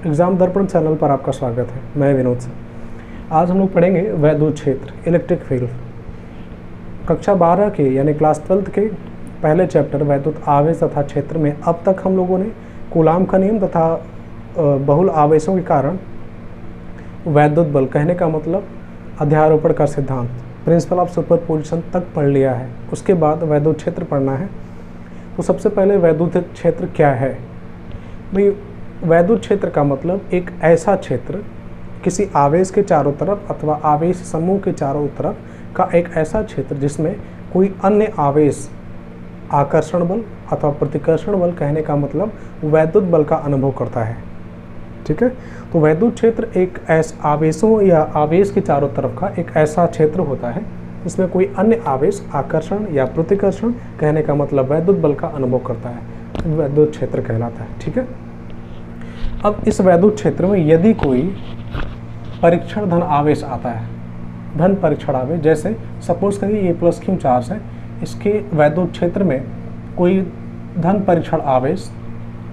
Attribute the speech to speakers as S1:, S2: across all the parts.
S1: Exam दर्पण channel पर आपका स्वागत है। मैं विनोद से। आज हम लोग पढ़ेंगे वैद्युत क्षेत्र, इलेक्ट्रिक फील्ड। कक्षा 12 के यानी क्लास 12 के पहले चैप्टर वैद्युत आवेश तथा क्षेत्र में अब तक हम लोगों ने कूलाम का नियम तथा बहुल आवेशों के कारण वैद्युत बल, कहने का मतलब अध्यारोपण का सिद्धांत, प्रिंसिपल ऑफ सुपरपोजिशन तक पढ़ लिया है। उसके बाद वैद्युत क्षेत्र पढ़ना है। तो सबसे पहले वैद्युत क्षेत्र क्या है भाई? वैद्युत क्षेत्र का मतलब एक ऐसा क्षेत्र, किसी आवेश के चारों तरफ अथवा आवेश समूह के चारों तरफ का एक ऐसा क्षेत्र जिसमें कोई अन्य आवेश आकर्षण बल अथवा प्रतिकर्षण बल, कहने का मतलब वैद्युत बल का अनुभव करता है। ठीक है, तो वैद्युत क्षेत्र एक ऐसा आवेशों या आवेश के चारों तरफ का एक ऐसा क्षेत्र होता है जिसमें कोई अन्य आवेश आकर्षण या प्रतिकर्षण, कहने का मतलब वैद्युत बल का अनुभव करता है, वैद्युत क्षेत्र कहलाता है। ठीक है, अब इस वैद्युत क्षेत्र में यदि कोई परीक्षण धन आवेश आता है, धन परीक्षण आवेश, जैसे सपोज करिए ये प्लस क्यू चार्ज है, इसके वैद्युत क्षेत्र में कोई धन परीक्षण आवेश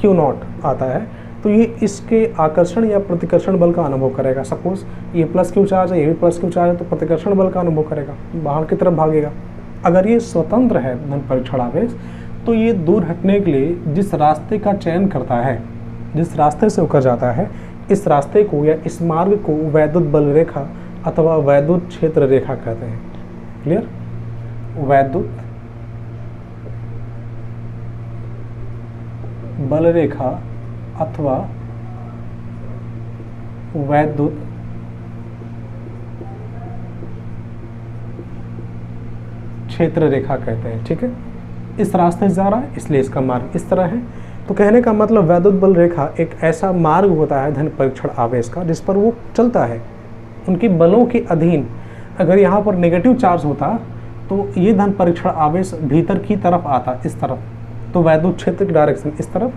S1: क्यू नॉट आता है, तो ये इसके आकर्षण या प्रतिकर्षण बल का अनुभव करेगा। सपोज ये प्लस क्यू चार्ज है, ये भी प्लस क्यू चार्ज है, तो प्रतिकर्षण बल का अनुभव करेगा, बाहर की तरफ भागेगा। अगर ये स्वतंत्र है धन परीक्षण आवेश, तो ये दूर हटने के लिए जिस रास्ते का चयन करता है, जिस रास्ते से होकर जाता है, इस रास्ते को या इस मार्ग को वैद्युत बल रेखा अथवा वैद्युत क्षेत्र रेखा कहते हैं। क्लियर? वैद्युत बल रेखा अथवा वैद्युत क्षेत्र रेखा कहते हैं। ठीक है, इस रास्ते से जा रहा है इसलिए इसका मार्ग इस तरह है। तो कहने का मतलब वैद्युत बल रेखा एक ऐसा मार्ग होता है धन परीक्षण आवेश का जिस पर वो चलता है, उनकी बलों के अधीन। अगर यहाँ पर नेगेटिव चार्ज होता तो ये धन परीक्षण आवेश भीतर की तरफ आता, इस तरफ, तो वैद्युत क्षेत्र की डायरेक्शन इस तरफ,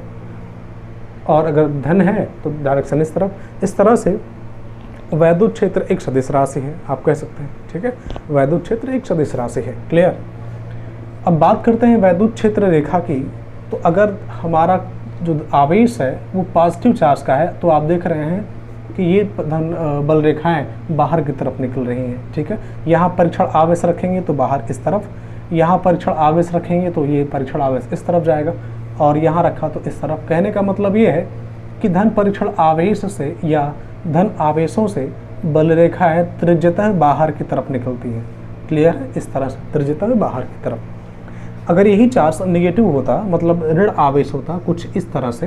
S1: और अगर धन है तो डायरेक्शन इस तरफ। इस तरह से वैद्युत क्षेत्र एक सदिश राशि है, आप कह सकते हैं। ठीक है, वैद्युत क्षेत्र एक सदिश राशि है। क्लियर? अब बात करते हैं वैद्युत क्षेत्र रेखा की। तो अगर हमारा जो आवेश है वो पॉजिटिव चार्ज का है, तो आप देख रहे हैं कि ये धन बल रेखाएं बाहर की तरफ निकल रही हैं। ठीक है, यहाँ परीक्षण आवेश रखेंगे तो बाहर इस तरफ, यहाँ परीक्षण आवेश रखेंगे तो ये परीक्षण आवेश इस तरफ जाएगा, और यहाँ रखा तो इस तरफ। कहने का मतलब ये है कि धन परीक्षण आवेश से या धन आवेशों से बल रेखाएं त्रिज्यतः बाहर की तरफ निकलती हैं। क्लियर है? इस तरह से त्रिज्यतः बाहर की तरफ। अगर यही चार्ज नेगेटिव होता, मतलब ऋण आवेश होता कुछ इस तरह से,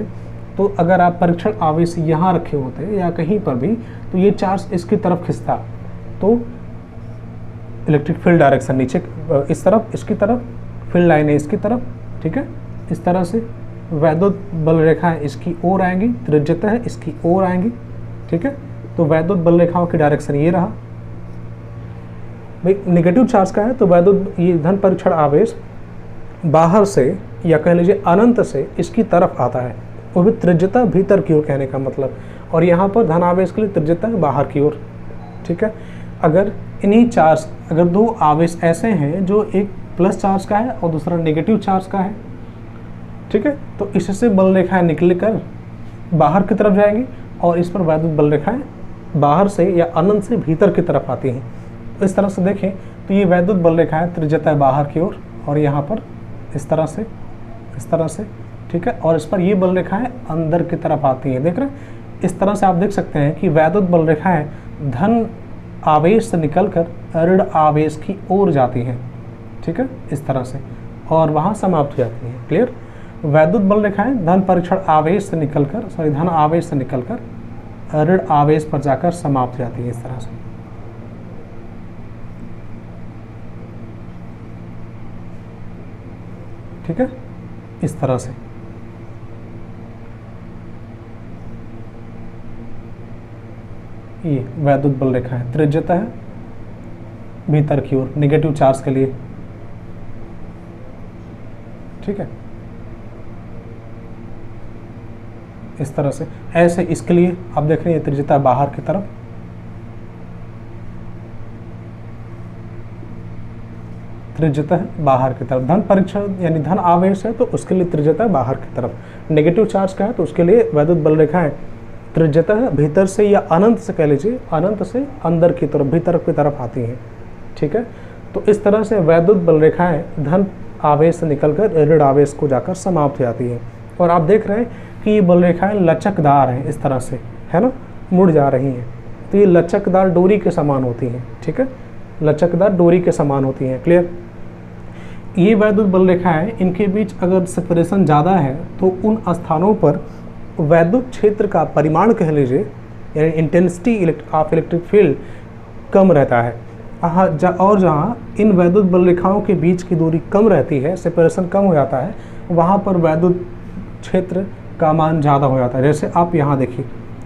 S1: तो अगर आप परीक्षण आवेश यहाँ रखे होते या कहीं पर भी, तो ये चार्ज इसकी तरफ खिंचता, तो इलेक्ट्रिक फील्ड डायरेक्शन नीचे इस तरफ, इसकी तरफ, फील्ड लाइनें इसकी तरफ। ठीक है, इस तरह से वैद्युत बल रेखाएं इसकी ओर आएंगी, त्रिज्यतः इसकी ओर आएंगी। ठीक है, तो वैद्युत बल रेखाओं की डायरेक्शन ये रहा। भाई नेगेटिव चार्ज का है तो वैद्युत ये धन परीक्षण आवेश बाहर से या कह लीजिए अनंत से इसकी तरफ आता है, वो भी त्रिज्यता भीतर की ओर, कहने का मतलब। और यहाँ पर धन आवेश के लिए त्रिज्यता बाहर की ओर। ठीक है, अगर इन्हीं चार्ज, अगर दो आवेश ऐसे हैं जो एक प्लस चार्ज का है और दूसरा नेगेटिव चार्ज का है, ठीक है, तो इससे बल रेखाएं निकल कर बाहर की तरफ जाएंगी और इस पर वैद्युत बल रेखाएं बाहर से या अनंत से भीतर की तरफ आती हैं। तो इस तरह से देखें तो ये वैद्युत बल रेखाएं त्रिज्यता बाहर की ओर और यहाँ पर इस तरह से, इस तरह से। ठीक है, और इस पर ये बल रेखाएं अंदर की तरफ आती हैं। देख रहे हैं? इस तरह से आप देख सकते हैं कि वैद्युत बल रेखाएं धन आवेश से निकलकर ऋण आवेश की ओर जाती हैं। ठीक है, इस तरह से, और वहाँ समाप्त हो जाती हैं। क्लियर? वैद्युत बल रेखाएं धन परीक्षण आवेश से निकलकर, धन आवेश से निकलकर ऋण आवेश पर जाकर समाप्त हो जाती है, इस तरह से। ठीक है, इस तरह से। ये वैद्युत बल रेखा है, त्रिज्यता है भीतर की ओर, नेगेटिव चार्ज के लिए। ठीक है, इस तरह से। ऐसे इसके लिए आप देख रहे हैं त्रिज्यता बाहर की तरफ, त्रिज्यता बाहर की तरफ। धन परीक्षण यानी धन आवेश है तो उसके लिए त्रिज्यता बाहर की तरफ। नेगेटिव चार्ज का है तो उसके लिए वैद्युत बल रेखाएं त्रिज्यतः भीतर से या अनंत से कह लीजिए, अनंत से अंदर की तरफ, भीतर की तरफ आती हैं। ठीक है, तो इस तरह से वैद्युत बल रेखाएं धन आवेश से निकलकर ऋण आवेश को जाकर समाप्त हो जाती हैं। और आप देख रहे हैं कि ये बल रेखाएं लचकदार हैं, इस तरह से, है ना, मुड़ जा रही हैं। तो ये लचकदार डोरी के समान होती हैं। ठीक है, लचकदार डोरी के समान होती हैं। क्लियर? ये वैद्युत बल रेखाएं, इनके बीच अगर सेपरेशन ज़्यादा है तो उन स्थानों पर वैद्युत क्षेत्र का परिमाण कह लीजिए, यानी इंटेंसिटी ऑफ इलेक्ट्रिक फील्ड कम रहता है। और जहाँ इन वैद्युत बल रेखाओं के बीच की दूरी कम रहती है, सेपरेशन कम हो जाता है, वहाँ पर वैद्युत क्षेत्र का मान ज़्यादा हो जाता है। जैसे आप यहाँ देखिए,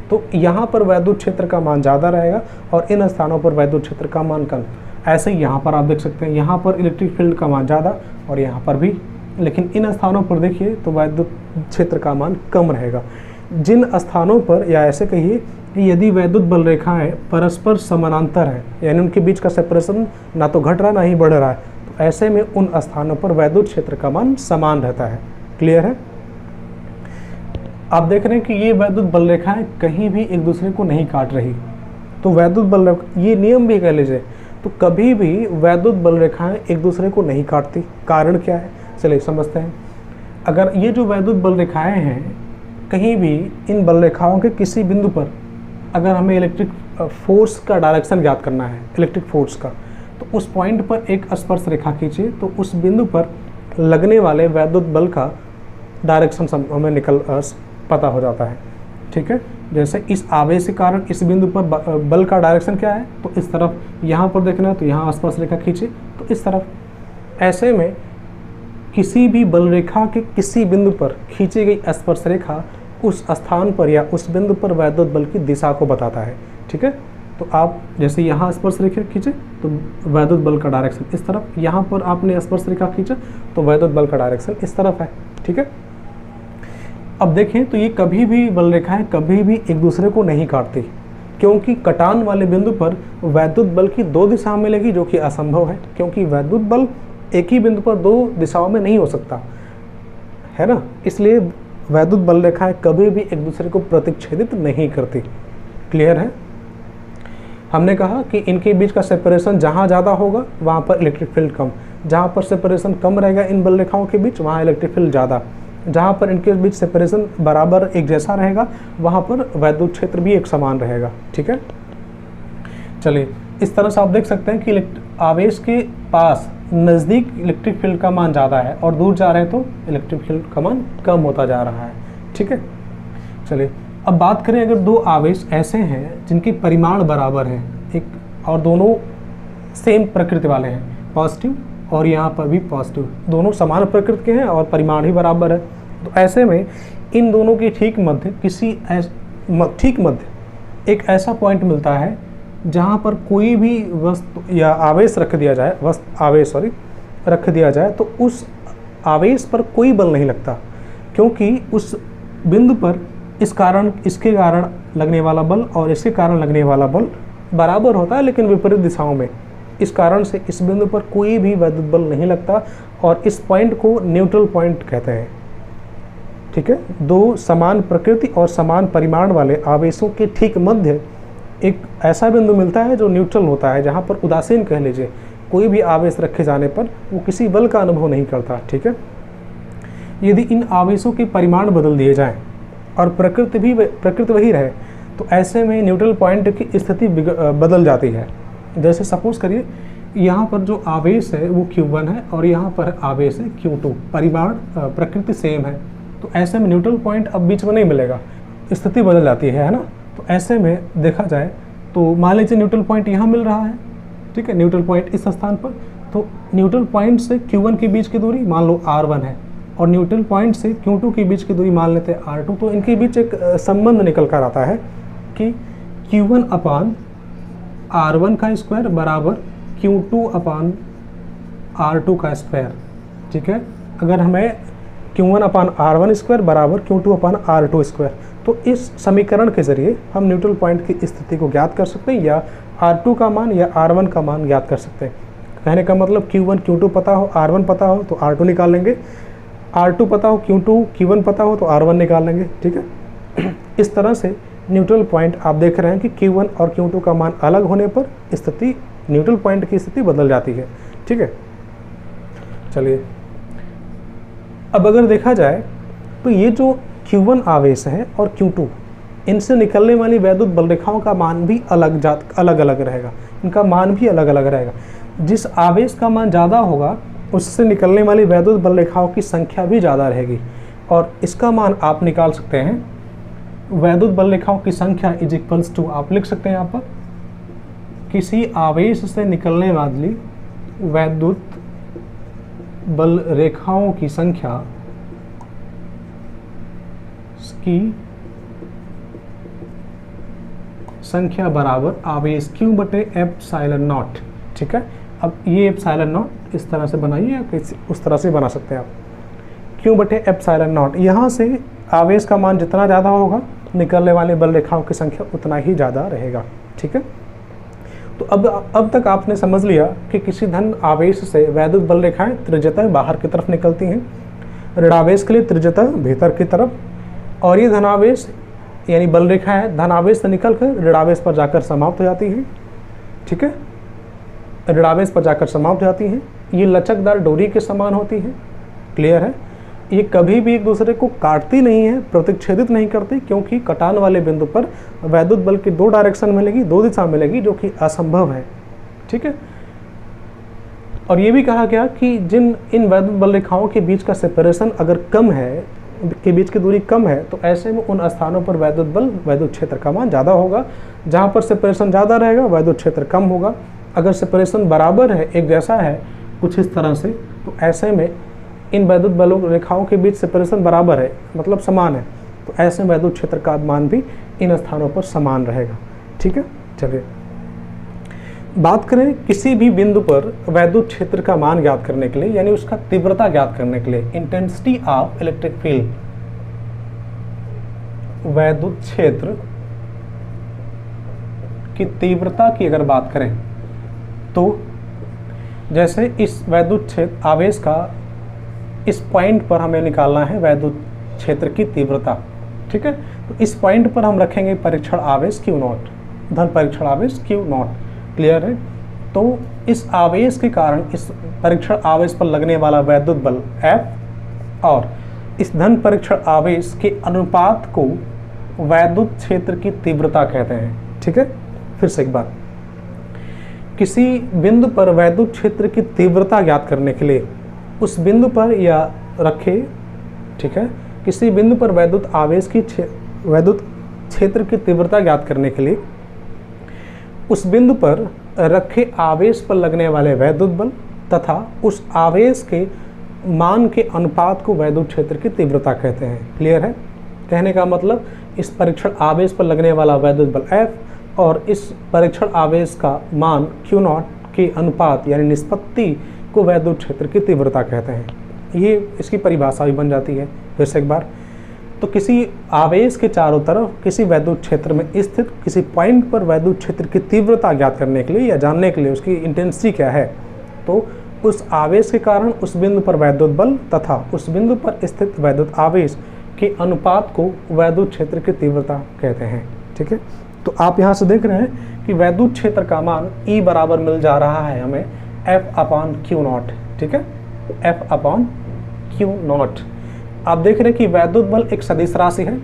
S1: तो यहाँ पर वैद्युत क्षेत्र का मान ज़्यादा रहेगा और इन स्थानों पर वैद्युत क्षेत्र का मान कम। ऐसे ही यहाँ पर आप देख सकते हैं, यहाँ पर इलेक्ट्रिक फील्ड का मान ज़्यादा और यहाँ पर भी, लेकिन इन स्थानों पर देखिए तो वैद्युत क्षेत्र का मान कम रहेगा। जिन स्थानों पर, या ऐसे कहिए यदि वैद्युत बल रेखाएं परस्पर समानांतर हैं, यानी उनके बीच का सेपरेशन ना तो घट रहा ना ही बढ़ रहा है, तो ऐसे में उन स्थानों पर वैद्युत क्षेत्र का मान समान रहता है। क्लियर है? आप देख रहे हैं कि ये वैद्युत बल रेखाएं कहीं भी एक दूसरे को नहीं काट रही। तो वैद्युत बल, ये नियम भी कह लीजिए, तो कभी भी वैद्युत बल रेखाएं एक दूसरे को नहीं काटती। कारण क्या है, चलिए समझते हैं। अगर ये जो वैद्युत बल रेखाएं हैं, कहीं भी इन बल रेखाओं के किसी बिंदु पर अगर हमें इलेक्ट्रिक फोर्स का डायरेक्शन ज्ञात करना है, इलेक्ट्रिक फोर्स का, तो उस पॉइंट पर एक स्पर्श रेखा खींचिए, तो उस बिंदु पर लगने वाले वैद्युत बल का डायरेक्शन हमें पता हो जाता है। ठीक है, जैसे इस आवेश के कारण इस बिंदु पर बल का डायरेक्शन क्या है, तो इस तरफ यहाँ पर देखना है तो यहाँ स्पर्श रेखा खींचे तो इस तरफ। ऐसे में किसी भी बल रेखा के किसी बिंदु पर खींची गई स्पर्श रेखा उस स्थान पर या उस बिंदु पर वैद्युत बल की दिशा को बताता है। ठीक है, तो आप जैसे यहाँ स्पर्श रेखा खींचे तो वैद्युत बल का डायरेक्शन इस तरफ, यहाँ पर आपने स्पर्श रेखा खींचा तो वैद्युत बल का डायरेक्शन इस तरफ है। ठीक है, अब देखें तो ये कभी भी बल रेखाएं कभी भी एक दूसरे को नहीं काटती, क्योंकि कटान वाले बिंदु पर वैद्युत बल की दो दिशाएं मिलेगी, जो कि असंभव है, क्योंकि वैद्युत बल एक ही बिंदु पर दो दिशाओं में नहीं हो सकता है ना। इसलिए वैद्युत बल रेखाएं कभी भी एक दूसरे को प्रतिच्छेदित नहीं करती। क्लियर है? हमने कहा कि इनके बीच का सेपरेशन जहाँ ज़्यादा होगा वहाँ पर इलेक्ट्रिक फील्ड कम, जहाँ पर सेपरेशन कम रहेगा इन बल रेखाओं के बीच वहाँ इलेक्ट्रिक फील्ड ज़्यादा, जहाँ पर इनके बीच सेपरेशन बराबर एक जैसा रहेगा वहाँ पर वैद्युत क्षेत्र भी एक समान रहेगा। ठीक है, चलिए इस तरह से आप देख सकते हैं कि आवेश के पास नज़दीक इलेक्ट्रिक फील्ड का मान ज़्यादा है और दूर जा रहे हैं तो इलेक्ट्रिक फील्ड का मान कम होता जा रहा है। ठीक है, चलिए अब बात करें, अगर दो आवेश ऐसे हैं जिनके परिमाण बराबर हैं, एक और दोनों सेम प्रकृति वाले हैं, पॉजिटिव और यहाँ पर भी पॉजिटिव, दोनों समान प्रकृति के हैं और परिमाण ही बराबर है, तो ऐसे में इन दोनों के ठीक मध्य एक ऐसा पॉइंट मिलता है जहाँ पर कोई भी वस्तु या आवेश रख दिया जाए, रख दिया जाए तो उस आवेश पर कोई बल नहीं लगता, क्योंकि उस बिंदु पर इसके कारण लगने वाला बल और इसके कारण लगने वाला बल बराबर होता है, लेकिन विपरीत दिशाओं में। इस कारण से इस बिंदु पर कोई भी वैद्युत बल नहीं लगता और इस पॉइंट को न्यूट्रल पॉइंट कहते हैं। ठीक है, दो समान प्रकृति और समान परिमाण वाले आवेशों के ठीक मध्य एक ऐसा बिंदु मिलता है जो न्यूट्रल होता है, जहाँ पर उदासीन कह लीजिए, कोई भी आवेश रखे जाने पर वो किसी बल का अनुभव नहीं करता। ठीक है, यदि इन आवेशों के परिमाण बदल दिए जाएं और प्रकृति वही रहे तो ऐसे में न्यूट्रल पॉइंट की स्थिति बदल जाती है। जैसे सपोज करिए यहाँ पर जो आवेश है वो Q1 है और यहाँ पर आवेश है Q2, परिमाण प्रकृति सेम है, तो ऐसे में न्यूट्रल पॉइंट अब बीच में नहीं मिलेगा, स्थिति बदल जाती है ना। तो ऐसे में देखा जाए तो मान लीजिए न्यूट्रल पॉइंट यहाँ मिल रहा है, ठीक है, न्यूट्रल पॉइंट इस स्थान पर, तो न्यूट्रल पॉइंट से Q1 के बीच की दूरी मान लो R1 है और न्यूट्रल पॉइंट से Q2 के बीच की दूरी मान लेते हैं R2, तो इनके बीच एक संबंध निकल कर आता है कि Q1 अपान R1 का स्क्वायर बराबर Q2 अपान R2 का स्क्वायर। ठीक है, अगर हमें Q1 अपान R1 स्क्वायर बराबर Q2 अपान R2 स्क्वायर, तो इस समीकरण के जरिए हम न्यूट्रल पॉइंट की स्थिति को ज्ञात कर सकते हैं या R2 का मान या R1 का मान ज्ञात कर सकते हैं। कहने का मतलब Q1 Q2 पता हो, R1 पता हो तो R2 निकाल लेंगे, R2 पता हो Q1 पता हो तो R1 निकाल लेंगे। ठीक है, इस तरह से न्यूट्रल पॉइंट आप देख रहे हैं कि Q1 और Q2 का मान अलग होने पर स्थिति, न्यूट्रल पॉइंट की स्थिति बदल जाती है। ठीक है, चलिए अब अगर देखा जाए तो ये जो Q1 आवेश है और Q2, इनसे निकलने वाली वैद्युत बल रेखाओं का मान भी अलग अलग रहेगा, इनका मान भी अलग अलग रहेगा। जिस आवेश का मान ज़्यादा होगा उससे निकलने वाली वैद्युत बल रेखाओं की संख्या भी ज़्यादा रहेगी, और इसका मान आप निकाल सकते हैं, वैद्युत बल रेखाओं की संख्या इज इक्वल्स टू, आप लिख सकते हैं यहाँ पर, किसी आवेश से निकलने वाली वैद्युत बल रेखाओं की संख्या बराबर आवेश Q बटे एप्सिलॉन नॉट। ठीक है, अब ये एप्सिलॉन नॉट इस तरह से बनाइए या उस तरह से बना सकते हैं आप, Q बटे एप्सिलॉन नॉट। यहाँ से आवेश का मान जितना ज़्यादा होगा निकलने वाले बल रेखाओं की संख्या उतना ही ज़्यादा रहेगा। ठीक है, तो अब तक आपने समझ लिया कि किसी धन आवेश से वैद्युत बल रेखाएं त्रिज्यतः बाहर की तरफ निकलती हैं, ऋणावेश के लिए त्रिज्यतः भीतर की तरफ, और ये धनावेश यानी बल रेखा है धनावेश से निकलकर ऋणावेश पर जाकर समाप्त हो जाती है। ठीक है, ऋणावेश पर जाकर समाप्त हो जाती हैं। ये लचकदार डोरी के समान होती है। क्लियर है, ये कभी भी एक दूसरे को काटती नहीं है, प्रतिच्छेदित नहीं करती, क्योंकि कटान वाले बिंदु पर वैद्युत बल की दो डायरेक्शन मिलेगी, दो दिशा मिलेगी, जो कि असंभव है। ठीक है, और ये भी कहा गया कि इन वैद्युत बल रेखाओं के बीच का सेपरेशन अगर कम है, के बीच की दूरी कम है, तो ऐसे में उन स्थानों पर वैद्युत बल, वैद्युत क्षेत्र का मान ज़्यादा होगा। जहाँ पर सेपरेशन ज़्यादा रहेगा वैद्युत क्षेत्र कम होगा। अगर सेपरेशन बराबर है, एक जैसा है कुछ इस तरह से, तो ऐसे में इन वैद्युत बलों रेखाओं के बीच सेपरेशन बराबर है, मतलब समान है, तो ऐसे वैद्युत क्षेत्र का मान भी इन स्थानों पर समान रहेगा। ठीक है, चलिए बात करें किसी भी बिंदु पर वैद्युत क्षेत्र का मान ज्ञात करने के लिए, यानी उसका तीव्रता ज्ञात करने के लिए, इंटेंसिटी ऑफ इलेक्ट्रिक फील्ड, वैद्युत क्षेत्र की तीव्रता की अगर बात करें तो जैसे इस वैद्युत क्षेत्र आवेश का इस पॉइंट पर हमें निकालना है वैद्युत क्षेत्र की तीव्रता। ठीक है, तो इस पॉइंट पर हम रखेंगे परीक्षण आवेश Q0, धन परीक्षण आवेश Q0। क्लियर है, तो इस आवेश के कारण, इस परीक्षण आवेश पर लगने वाला वैद्युत बल F और इस धन परीक्षण आवेश के अनुपात को वैद्युत क्षेत्र की तीव्रता कहते हैं। ठीक है, फिर से एक बार, किसी बिंदु पर वैद्युत क्षेत्र की तीव्रता ज्ञात करने के लिए उस बिंदु पर या रखे, ठीक है, किसी बिंदु पर वैद्युत आवेश की वैद्युत क्षेत्र की तीव्रता ज्ञात करने के लिए उस बिंदु पर रखे आवेश पर लगने वाले वैद्युत बल तथा उस आवेश के मान के अनुपात को वैद्युत क्षेत्र की तीव्रता कहते हैं। क्लियर है, कहने का मतलब इस परीक्षण आवेश पर लगने वाला वैद्युत बल F और इस परीक्षण आवेश का मान Q0 के अनुपात यानी निष्पत्ति को वैद्युत क्षेत्र की तीव्रता कहते हैं। ये इसकी परिभाषा भी बन जाती है। फिर से एक बार, तो किसी आवेश के चारों तरफ किसी वैद्युत क्षेत्र में स्थित किसी पॉइंट पर वैद्युत क्षेत्र की तीव्रता ज्ञात करने के लिए या जानने के लिए उसकी इंटेंसिटी क्या है, तो उस आवेश के कारण उस बिंदु पर वैद्युत बल तथा उस बिंदु पर स्थित वैद्युत आवेश के अनुपात को वैद्युत क्षेत्र की तीव्रता कहते हैं। ठीक है, तो आप यहाँ से देख रहे हैं कि वैद्युत क्षेत्र का मान E बराबर मिल जा रहा है हमें F/Q0। ठीक है, F/Q0। आप देख रहे हैं कि वैद्युत बल एक सदिश राशि है,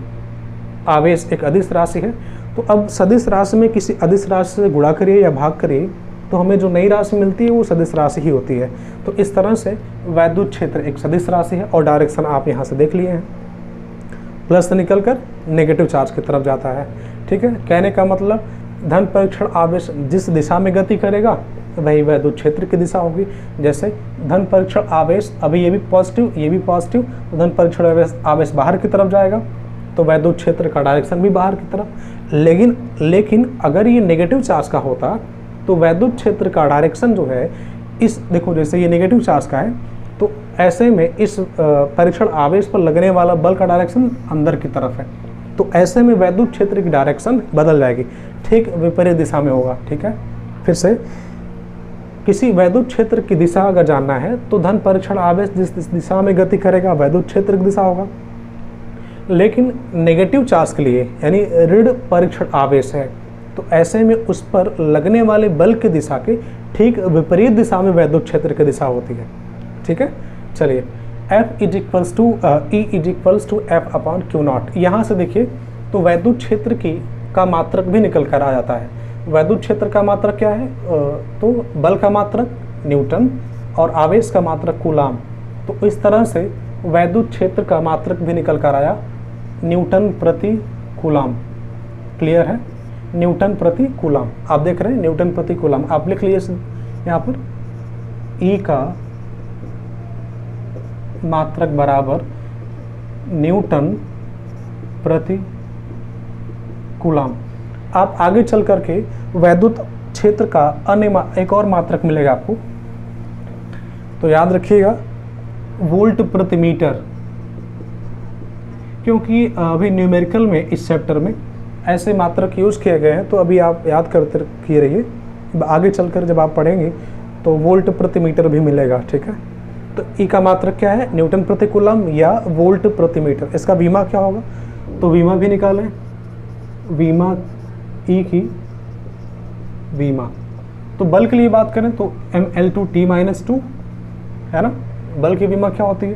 S1: आवेश एक अदिश राशि है। तो अब सदिश राशि में किसी अदिश राशि से गुणा करिए या भाग करिए तो हमें जो नई राशि मिलती है वो सदिश राशि ही होती है। तो इस तरह से वैद्युत क्षेत्र एक सदिश राशि है और डायरेक्शन आप यहाँ से देख लिए हैं, प्लस से निकलकर नेगेटिव चार्ज की तरफ जाता है। ठीक है, कहने का मतलब धन परीक्षण आवेश जिस दिशा में गति करेगा वही वैद्युत क्षेत्र की दिशा होगी। जैसे धन परीक्षण आवेश, अभी ये भी पॉजिटिव ये भी पॉजिटिव, तो धन परीक्षण आवेश बाहर की तरफ जाएगा तो वैद्युत क्षेत्र का डायरेक्शन भी बाहर की तरफ। लेकिन अगर ये नेगेटिव चार्ज का होता तो वैद्युत क्षेत्र का डायरेक्शन जो है, इस देखो जैसे ये नेगेटिव चार्ज का है, तो ऐसे में इस परीक्षण आवेश पर लगने वाला बल का डायरेक्शन अंदर की तरफ है, तो ऐसे में वैद्युत क्षेत्र की डायरेक्शन बदल जाएगी, ठीक विपरीत दिशा में होगा। ठीक है, फिर से किसी वैद्युत क्षेत्र की दिशा अगर जानना है तो धन परीक्षण आवेश जिस दिशा में गति करेगा वैद्युत क्षेत्र की दिशा होगा। लेकिन नेगेटिव चार्ज के लिए यानी ऋण परीक्षण आवेश है, तो ऐसे में उस पर लगने वाले बल की दिशा के ठीक विपरीत दिशा में वैद्युत क्षेत्र की दिशा होती है। ठीक है, चलिए F is equals to E is equals to F upon q naught. यहाँ से देखिए तो वैद्युत क्षेत्र का मात्रक भी निकल कर आ जाता है। वैद्युत क्षेत्र का मात्रक क्या है? तो बल का मात्रक न्यूटन और आवेश का मात्रक कूलाम। तो इस तरह से वैद्युत क्षेत्र का मात्रक भी निकल कर आया न्यूटन प्रति कूलाम। क्लियर है? न्यूटन प्रति कूलाम आप देख रहे हैं, न्यूटन प्रति कूलाम आप लिख लीजिए यहाँ पर E का मात्रक बराबर न्यूटन प्रति कूलाम। आप आगे चल करके वैद्युत क्षेत्र का अन्य एक और मात्रक मिलेगा आपको, तो याद रखिएगा वोल्ट प्रति मीटर, क्योंकि अभी न्यूमेरिकल में इस चैप्टर में ऐसे मात्रक यूज़ किए गए हैं, तो अभी आप याद करते किए रहिए, आगे चलकर जब आप पढ़ेंगे तो वोल्ट प्रति मीटर भी मिलेगा। ठीक है, तो ई का मात्रक क्या है? न्यूटन प्रति कूलम या वोल्ट प्रति मीटर। इसका वीमा क्या होगा? तो वीमा भी निकालें, वीमा ई की वीमा। तो बल के लिए बात करें तो mL/T-2 है ना, बल की वीमा क्या होती है?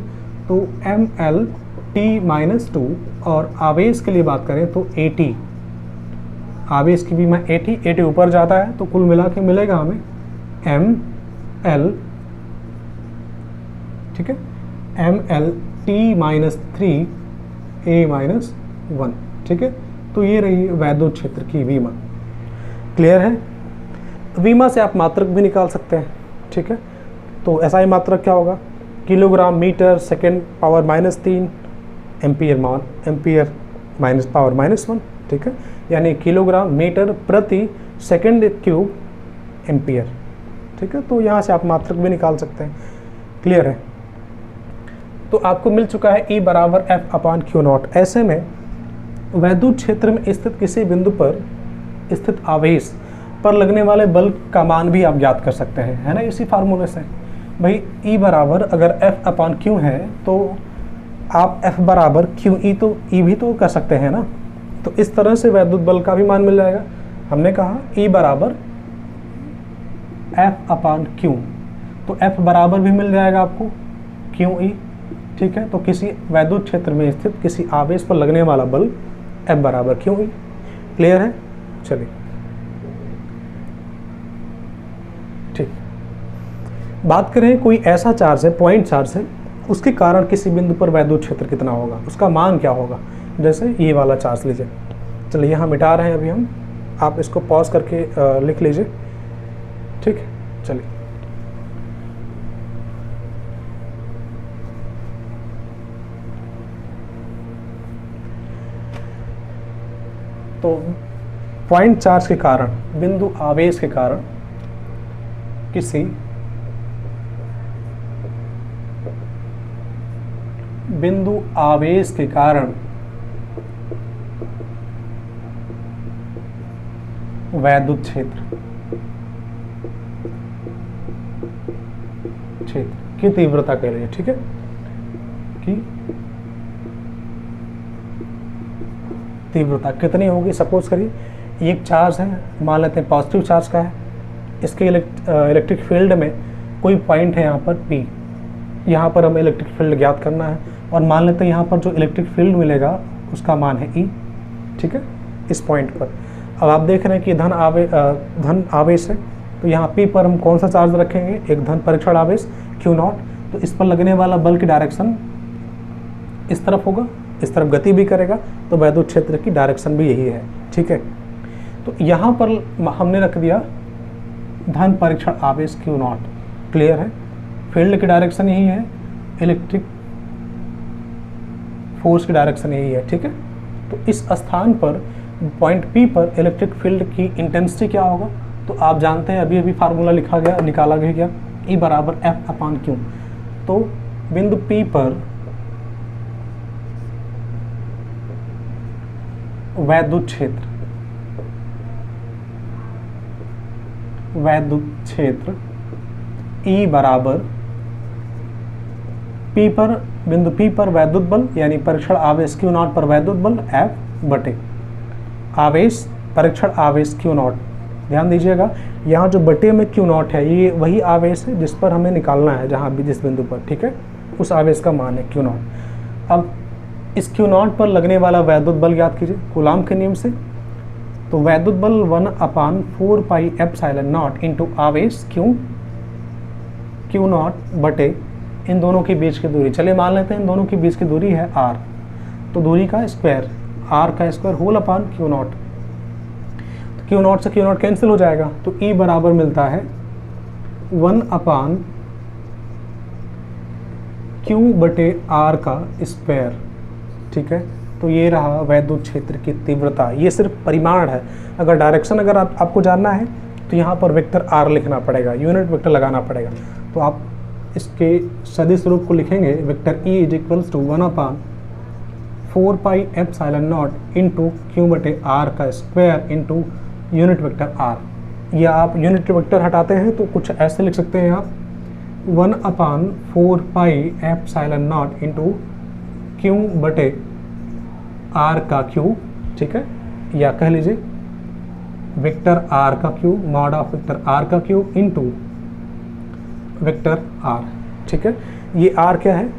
S1: तो mL/T-2। और आवेश के लिए बात करें तो AT, आवेश की वीमा AT ऊपर जाता है तो कुल मिला के मिलेगा हमें mL, ठीक है, mL/T-3A-1। ठीक है, तो ये रही वैद्युत क्षेत्र की वीमा। क्लियर है? वीमा से आप मात्रक भी निकाल सकते हैं। ठीक है, तो ऐसा ही मात्रक क्या होगा? Kilogram metre second power -3 ampere minus power -1। ठीक है, यानी किलोग्राम मीटर प्रति सेकेंड क्यूब एम्पियर। ठीक है, तो यहाँ से आप मात्रक भी निकाल सकते हैं। क्लियर है? तो आपको मिल चुका है E बराबर F/Q0। ऐसे में वैद्युत क्षेत्र में स्थित किसी बिंदु पर स्थित आवेश पर लगने वाले बल का मान भी आप ज्ञात कर सकते हैं, है ना, इसी फार्मूले से। भाई E बराबर अगर F/Q है तो आप F बराबर QE तो E भी तो कर सकते हैं ना, तो इस तरह से वैद्युत बल का भी मान मिल जाएगा। हमने कहा E बराबर F/Q, तो F बराबर भी मिल जाएगा आपको QE। ठीक है, तो किसी वैद्युत क्षेत्र में स्थित किसी आवेश पर लगने वाला बल F बराबर QE। क्लियर है? चलिए ठीक, बात करें कोई ऐसा चार्ज है, पॉइंट चार्ज है, उसके कारण किसी बिंदु पर वैद्युत क्षेत्र कितना होगा, उसका मान क्या होगा। जैसे ये वाला चार्ज लीजिए, चलिए यहाँ मिटा रहे हैं अभी हम, आप इसको पॉज करके लिख लीजिए। ठीक है, चलिए तो पॉइंट चार्ज के कारण, बिंदु आवेश के कारण किसी बिंदु आवेश के कारण वैद्युत क्षेत्र की तीव्रता कह लीजिए। ठीक है, कि तीव्रता कितनी होगी। सपोज करिए ये एक चार्ज है, मान लेते हैं पॉजिटिव चार्ज का है, इसके इलेक्ट्रिक फील्ड में कोई पॉइंट है यहाँ पर P, यहाँ पर हमें इलेक्ट्रिक फील्ड ज्ञात करना है, और मान लेते हैं यहाँ पर जो इलेक्ट्रिक फील्ड मिलेगा उसका मान है E। ठीक है, इस पॉइंट पर अब आप देख रहे हैं कि धन आवेश है, तो यहाँ P पर हम कौन सा चार्ज रखेंगे? एक धन परीक्षण आवेश Q0। तो इस पर लगने वाला बल की डायरेक्शन इस तरफ होगा, इस तरफ गति भी करेगा, तो वैद्युत क्षेत्र की डायरेक्शन भी यही है। ठीक है, तो यहाँ पर हमने रख दिया धन परीक्षण आवेश Q0। क्लियर है? फील्ड की डायरेक्शन यही है, इलेक्ट्रिक फोर्स की डायरेक्शन यही है। ठीक है, तो इस स्थान पर पॉइंट P पर इलेक्ट्रिक फील्ड की इंटेंसिटी क्या होगा? तो आप जानते हैं अभी अभी फार्मूला लिखा गया, निकाला गया, E बराबर F/Q। तो बिंदु P पर वैद्युत क्षेत्र E बराबर P पर बिंदु P पर वैद्युत बल यानी परीक्षण आवेश Q0 पर वैद्युत बल F बटे आवेश, परीक्षण आवेश Q0। ध्यान दीजिएगा यहाँ जो बटे में Q0 है ये वही आवेश है जिस पर हमें निकालना है, जहाँ भी जिस बिंदु पर, ठीक है, उस आवेश का मान है Q0। अब इस Q0 पर लगने वाला वैद्युत बल याद कीजिए कूलाम के नियम से, तो वैद्युत बल 1/4 पाई एप्सिलॉन नॉट इंटू आवेश Q0 बटे इन दोनों के बीच की दूरी। चलिए मान लेते हैं इन दोनों के बीच की दूरी है r, तो दूरी का स्क्वायर, r का स्क्वायर होल अपान Q0। तो Q0 से Q0 कैंसिल हो जाएगा, तो E बराबर मिलता है 1/Q बटे r का स्क्वायर, ठीक है। तो ये रहा वैद्युत क्षेत्र की तीव्रता। ये सिर्फ परिमाण है, अगर डायरेक्शन अगर आपको जानना है तो यहाँ पर वेक्टर r लिखना पड़ेगा, यूनिट वेक्टर लगाना पड़ेगा। तो आप इसके सदिश रूप को लिखेंगे vector E is equals to 1/4 pi epsilon naught into Q बटे r का square into unit vector r। या आप यूनिट वेक्टर हटाते हैं तो कुछ ऐसे लिख सकते हैं आप 1/4 pi epsilon naught into Q बटे r का क्यूब, ठीक है, या कह लीजिए वेक्टर r का cube mod of vector r का क्यूब इंटू वेक्टर r, ठीक है। ये r क्या है,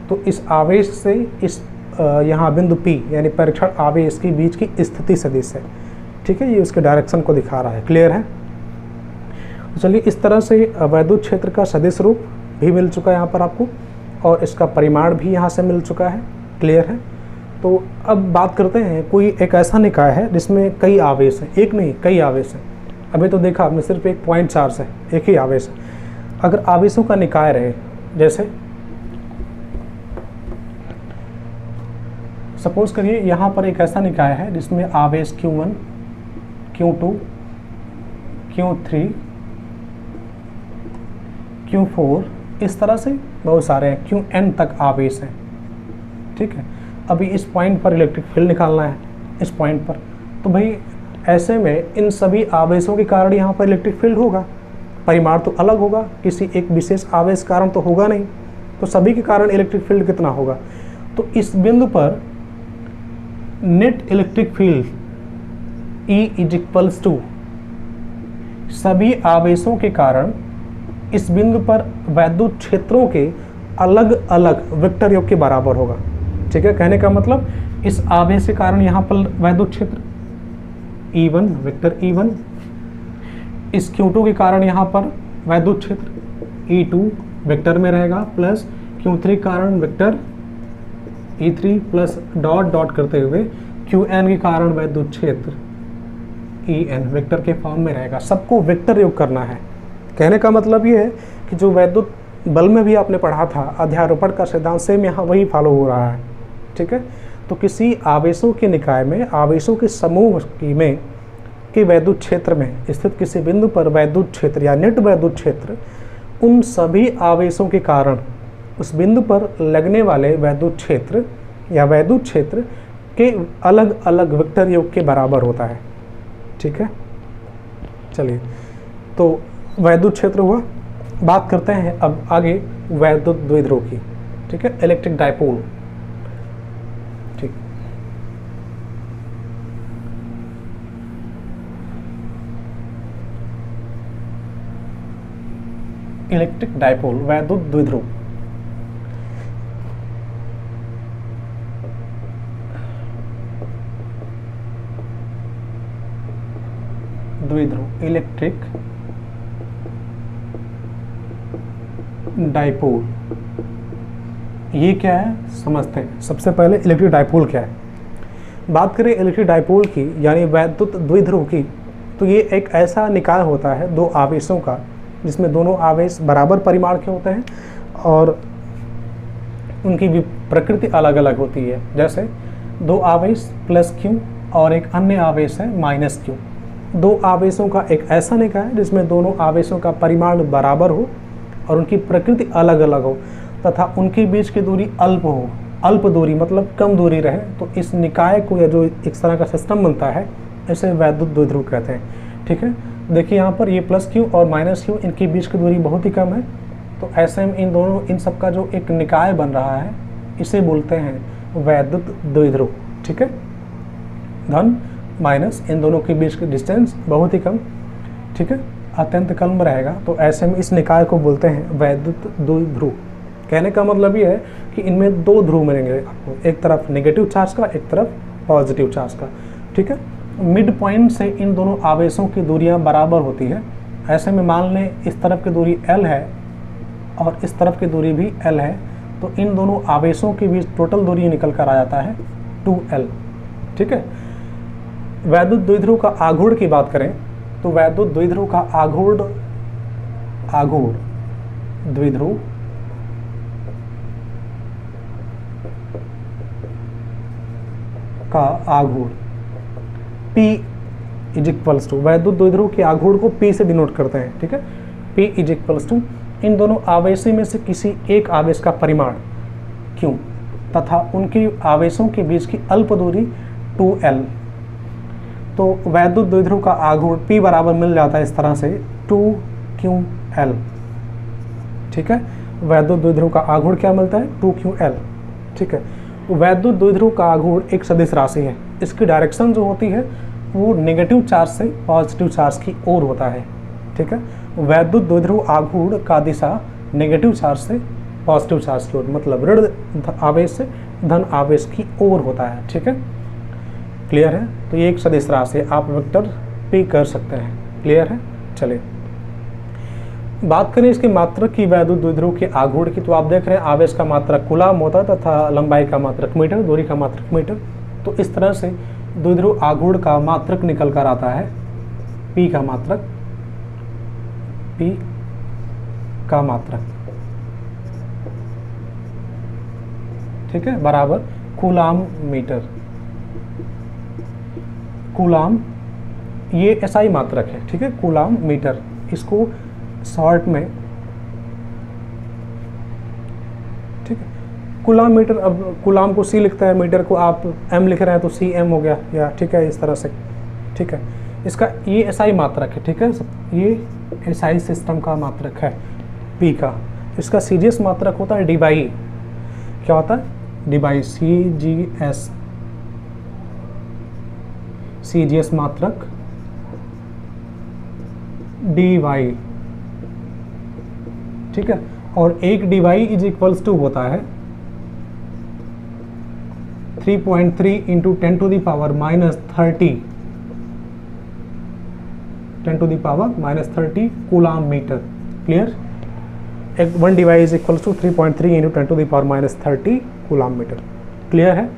S1: तो इस आवेश से इस यहाँ बिंदु P यानी परीक्षण आवेश के बीच की स्थिति सदिश है, ठीक है, ये उसके डायरेक्शन को दिखा रहा है। क्लियर है। तो चलिए इस तरह से वैद्युत क्षेत्र का सदिश रूप भी मिल चुका है यहाँ पर आपको, और इसका परिमाण भी यहाँ से मिल चुका है। क्लियर है। तो अब बात करते हैं, कोई एक ऐसा निकाय है जिसमें कई आवेश हैं, एक नहीं कई आवेश हैं। अभी तो देखा आपने सिर्फ एक पॉइंट चार्ज है, एक ही आवेश है। अगर आवेशों का निकाय रहे, जैसे सपोज करिए यहाँ पर एक ऐसा निकाय है जिसमें आवेश Q1, Q2, Q3, Q4 इस तरह से बहुत सारे हैं, Qn तक आवेश हैं, ठीक है। अभी इस पॉइंट पर इलेक्ट्रिक फील्ड निकालना है, इस पॉइंट पर, तो भाई ऐसे में इन सभी आवेशों के कारण यहाँ पर इलेक्ट्रिक फील्ड होगा। परिमाण तो अलग होगा, किसी एक विशेष आवेश कारण तो होगा नहीं, तो सभी के कारण इलेक्ट्रिक फील्ड कितना होगा। तो इस बिंदु पर net electric field E is equals to सभी आवेशों के कारण इस बिंदु पर वैद्युत क्षेत्रों के अलग अलग वेक्टर योग के बराबर होगा, ठीक है। कहने का मतलब इस आवेश के कारण यहाँ पर वैद्युत क्षेत्र E1 वेक्टर E1, इस Q2 के कारण यहाँ पर वैद्युत क्षेत्र E2 वेक्टर में रहेगा, प्लस Q3 कारण vector E3 plus dot dot करते हुए Qn के कारण वैद्युत क्षेत्र En वेक्टर के फॉर्म में रहेगा। सबको वेक्टर योग करना है। कहने का मतलब ये है कि जो वैद्युत बल में भी आपने पढ़ा था, अध्यारोपण का सिद्धांत सेम यहाँ वही फॉलो हो रहा है, ठीक है। तो किसी आवेशों के निकाय में, आवेशों के समूह की में के वैद्युत क्षेत्र में स्थित किसी बिंदु पर वैद्युत क्षेत्र या नेट वैद्युत क्षेत्र उन सभी आवेशों के कारण उस बिंदु पर लगने वाले वैद्युत क्षेत्र या वैद्युत क्षेत्र के अलग अलग वेक्टर योग के बराबर होता है, ठीक है। चलिए, तो वैद्युत क्षेत्र हुआ। बात करते हैं अब आगे वैद्युत द्विध्रुव की, ठीक है, इलेक्ट्रिक डायपोल, ठीक। इलेक्ट्रिक डायपोल वैद्युत द्विध्रुव। द्विध्रुव इलेक्ट्रिक डायपोल, ये क्या है समझते हैं। सबसे पहले इलेक्ट्रिक डायपोल क्या है। बात करें इलेक्ट्रिक डायपोल की यानी वैद्युत द्विध्रुव की, तो ये एक ऐसा निकाय होता है दो आवेशों का जिसमें दोनों आवेश बराबर परिमाण के होते हैं और उनकी भी प्रकृति अलग अलग होती है। जैसे दो आवेश प्लस Q और एक अन्य आवेश है माइनस Q। दो आवेशों का एक ऐसा निकाय है जिसमें दोनों आवेशों का परिमाण बराबर हो और उनकी प्रकृति अलग अलग हो तथा उनके बीच की दूरी अल्प हो। अल्प दूरी मतलब कम दूरी रहे, तो इस निकाय को या जो इस तरह का सिस्टम बनता है इसे वैद्युत द्विध्रुव कहते हैं, ठीक है। देखिए यहाँ पर ये प्लस Q और माइनस Q, इनके बीच की दूरी बहुत ही कम है, तो ऐसे में इन सब का जो एक निकाय बन रहा है इसे बोलते हैं वैद्युत द्विध्रुव। ठीक है, धन माइनस इन दोनों के बीच की डिस्टेंस बहुत ही कम, ठीक है, अत्यंत कम रहेगा, तो ऐसे में इस निकाय को बोलते हैं वैद्युत द्विध्रुव। कहने का मतलब ये है कि इनमें दो ध्रुव मिलेंगे आपको, एक तरफ नेगेटिव चार्ज का, एक तरफ पॉजिटिव चार्ज का। ठीक है, मिड पॉइंट से इन दोनों आवेशों की दूरियां बराबर होती है। ऐसे में मान लें इस तरफ की दूरी L है और इस तरफ की दूरी भी L है, तो इन दोनों आवेशों के बीच टोटल दूरी निकल कर आ जाता है 2L। ठीक है, वैद्युत द्विध्रुव का आघूर्ण की बात करें तो वैद्युत द्विध्रुव का आघूर्ण द्विध्रुव का आघूर्ण P इज इक्वल्स टू, वैद्युत द्विध्रुव के आघूर्ण को P से डिनोट करते हैं। ठीक है, P इज इक्वल्स टू इन दोनों आवेशों में से किसी एक आवेश का परिमाण Q तथा उनके आवेशों के बीच की अल्प दूरी 2L। तो वैद्युत द्विध्रुव का आघूर्ण P बराबर मिल जाता है इस तरह से 2QL। ठीक है, वैद्युत द्विध्रुव का आघूर्ण क्या मिलता है 2QL। ठीक है, वैद्युत द्विध्रुव का आघूर्ण एक सदिश राशि है, इसकी डायरेक्शन जो होती है वो नेगेटिव चार्ज से पॉजिटिव चार्ज की ओर होता है। ठीक है, वैद्युत द्विध्रुव आघूर्ण का दिशा नेगेटिव चार्ज से पॉजिटिव चार्ज की ओर, मतलब ऋण आवेश से धन आवेश की ओर होता है। ठीक है, क्लियर है? तो ये एक सदिश राशि है, आप वेक्टर P कर सकते हैं। क्लियर है? चलिए बात करें इसके मात्रक की, वैद्युत द्विध्रुव के आघूर्ण की, तो आप देख रहे हैं आवेश का मात्रक कूलाम होता है तथा लंबाई का मात्रक मीटर, दूरी का मात्रक मीटर। तो इस तरह से द्विध्रुव आघूर्ण का मात्रक निकल कर आता है P का मात्रक, P का मात्रक, ठीक है, बराबर कूलाम मीटर। कूलाम ये SI मात्रक है। ठीक है, कूलाम मीटर, इसको शॉर्ट में, ठीक है, कूलाम मीटर। अब कूलाम को C लिखता है, मीटर को आप M लिख रहे हैं तो CM हो गया, या ठीक है इस तरह से। ठीक है, इसका ये SI मात्रक है। ठीक है, ये SI सिस्टम का मात्रक है P का। इसका CGS मात्रक होता है DY। क्या होता है? DY, CGS मात्रक DY। ठीक है, और एक DY इज इक्वल्स टू होता है 3.3 into 10 to the power minus 30, 10 to the power minus 30 coulomb metre. Clear? एक 1 DY is equals to 3.3 into 10 to the power minus 30 coulomb metre. Clear है?